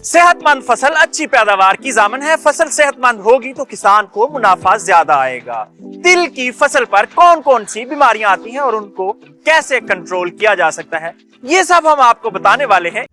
सेहतमंद फसल अच्छी पैदावार की ज़ामन है। फसल सेहतमंद होगी तो किसान को मुनाफा ज्यादा आएगा। तिल की फसल पर कौन कौन सी बीमारियां आती हैं और उनको कैसे कंट्रोल किया जा सकता है, ये सब हम आपको बताने वाले हैं।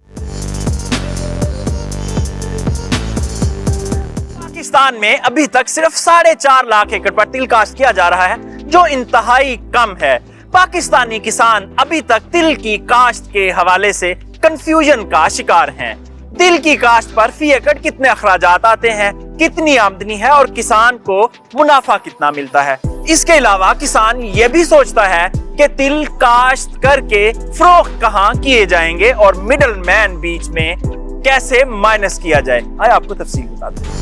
पाकिस्तान में अभी तक सिर्फ 4.5 लाख एकड़ पर तिल काश्त किया जा रहा है, जो इंतहाई कम है। पाकिस्तानी किसान अभी तक तिल की काश्त के हवाले से कंफ्यूजन का शिकार हैं। तिल की काश्त पर फी एकड़ कितने अखराजात आते हैं, कितनी आमदनी है और किसान को मुनाफा कितना मिलता है। इसके अलावा किसान ये भी सोचता है कि तिल काश्त करके फरोख्त कहाँ किए जाएंगे और मिडल मैन बीच में कैसे माइनस किया जाए। आइए आपको तफसील बताते हैं।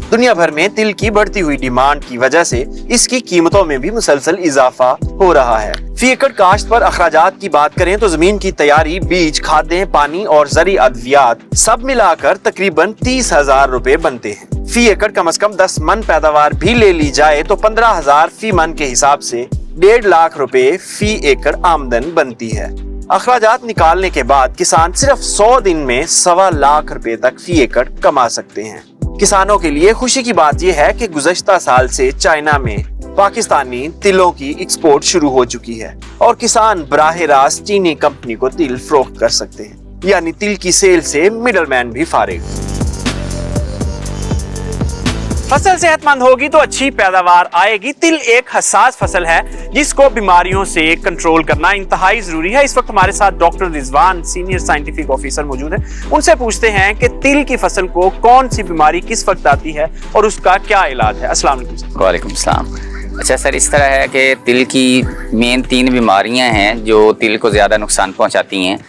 दुनिया भर में तिल की बढ़ती हुई डिमांड की वजह से इसकी कीमतों में भी मुसलसल इजाफा हो रहा है। फी एकड़ काश्त पर अखराजात की बात करें तो जमीन की तैयारी, बीज, खादें, पानी और जरी अद्वियात सब मिलाकर तकरीबन 30,000 रुपए बनते हैं। फी एकड़ कम से कम 10 मन पैदावार भी ले ली जाए तो 15,000 फी मन के हिसाब से 1.5 लाख रुपए फी एकड़ आमदन बनती है। अखराजात निकालने के बाद किसान सिर्फ 100 दिन में 1.25 लाख रुपए तक फी एकड़ कमा सकते हैं। किसानों के लिए खुशी की बात यह है कि गुज़श्ता साल से चाइना में पाकिस्तानी तिलों की एक्सपोर्ट शुरू हो चुकी है और किसान बराह रास्त चीनी कंपनी को तिल फरोख्त कर सकते हैं, यानी तिल की सेल से मिडलमैन भी फारिग। फसल सेहतमंद होगी तो अच्छी पैदावार आएगी। तिल एक हसास फसल है जिसको बीमारियों से कंट्रोल करना इंतहाई जरूरी है। इस वक्त हमारे साथ doctor Rizwan, senior scientific officer मौजूद है। उनसे पूछते हैं कि तिल की फसल को कौन सी बीमारी किस वक्त आती है और उसका क्या इलाज है। अस्सलाम वालेकुम। वालेकुम सलाम। अच्छा सर, इस तरह है कि तिल की मेन 3 बीमारियां हैं जो तिल को ज़्यादा नुकसान पहुंचाती हैं।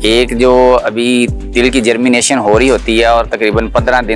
एक जो अभी तिल की जर्मिनेशन हो रही होती है और तकरीबन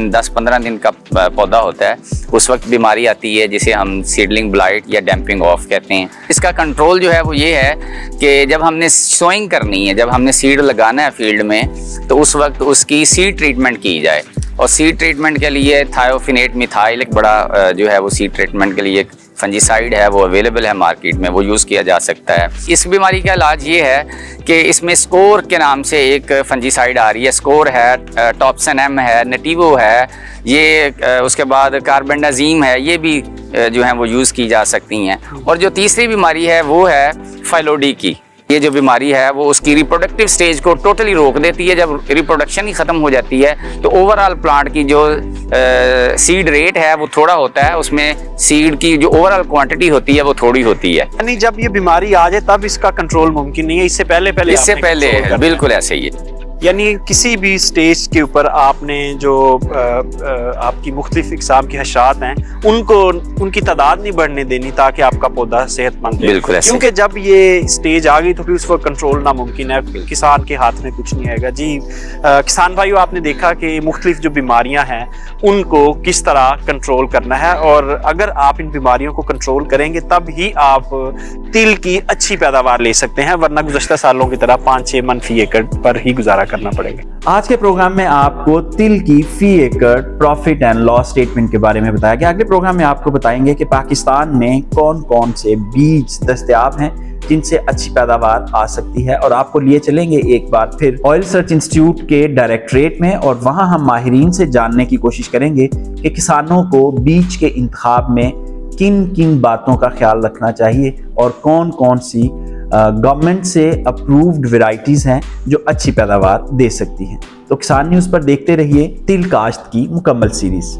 10-15 दिन का पौधा होता है, उस वक्त बीमारी आती है जिसे हम सीडलिंग ब्लाइट या डैम्पिंग ऑफ कहते हैं। इसका कंट्रोल जो है वो ये है कि जब हमने सोइंग करनी है, जब हमने सीड लगाना है फील्ड में, तो उस वक्त उसकी सीड ट्रीटमेंट की जाए। और सीड ट्रीटमेंट के लिए थायोफिनेट मिथाइल एक बड़ा जो है वो सीड ट्रीटमेंट के लिए एक फंजीसाइड है, वो अवेलेबल है मार्केट में, वो यूज़ किया जा सकता है। इस बीमारी का इलाज ये है कि इसमें स्कोर के नाम से एक फंजीसाइड आ रही है। स्कोर है, टॉप्सन एम है, नेटिवो है, ये उसके बाद कार्बेंडाजीम है, ये भी जो है वो यूज़ की जा सकती हैं। और जो तीसरी बीमारी है वो है फाइलोडी की। ये जो बीमारी है वो उसकी रिप्रोडक्टिव स्टेज को टोटली रोक देती है। जब रिप्रोडक्शन ही ख़त्म हो जाती है तो ओवरऑल प्लांट की जो सीड रेट है वो थोड़ा होता है, उसमें सीड की जो ओवरऑल क्वांटिटी होती है वो थोड़ी होती है। यानी जब ये बीमारी आ जाए तब इसका कंट्रोल मुमकिन नहीं है, इससे पहले बिल्कुल ऐसे ही है। यानी किसी भी स्टेज के ऊपर आपने जो आपकी मुख्तलिफ इक़साम की हशात हैं उनको उनकी तादाद नहीं बढ़ने देनी ताकि आपका पौधा सेहतमंद रहे। बिल्कुल ऐसे। क्योंकि जब ये स्टेज आ गई तो फिर उस पर कंट्रोल नामुमकिन है, किसान के हाथ में कुछ नहीं आएगा। जी किसान भाइयों, आपने देखा कि मुख्तलिफ जो बीमारियां हैं उनको किस तरह कंट्रोल करना है, और अगर आप इन बीमारियों को कंट्रोल करेंगे तब ही आप तिल की अच्छी पैदावार ले सकते हैं, वरना गुज़श्ता सालों की तरह 5-6 मन फी एकड़ पर ही गुजारा करना पड़ेगा। आज के प्रोग्राम में आपको तिल की फी एकड़ प्रॉफिट एंड लॉस स्टेटमेंट के बारे में बताया गया। अगले प्रोग्राम में आपको बताएंगे कि पाकिस्तान में कौन कौन से बीज दस्तयाब हैं जिनसे अच्छी पैदावार आ सकती है, और आपको लिए चलेंगे एक बार फिर ऑयल सर्च इंस्टीट्यूट के डायरेक्टरेट में, और वहां हम माहिरीन से जानने की कोशिश करेंगे कि किसानों को बीज के इंतखाब में किन किन बातों का ख्याल रखना चाहिए और कौन कौन सी गवर्नमेंट से अप्रूव्ड वेराइटीज़ हैं जो अच्छी पैदावार दे सकती हैं। तो किसान न्यूज़ पर देखते रहिए तिल काश्त की मुकम्मल सीरीज़।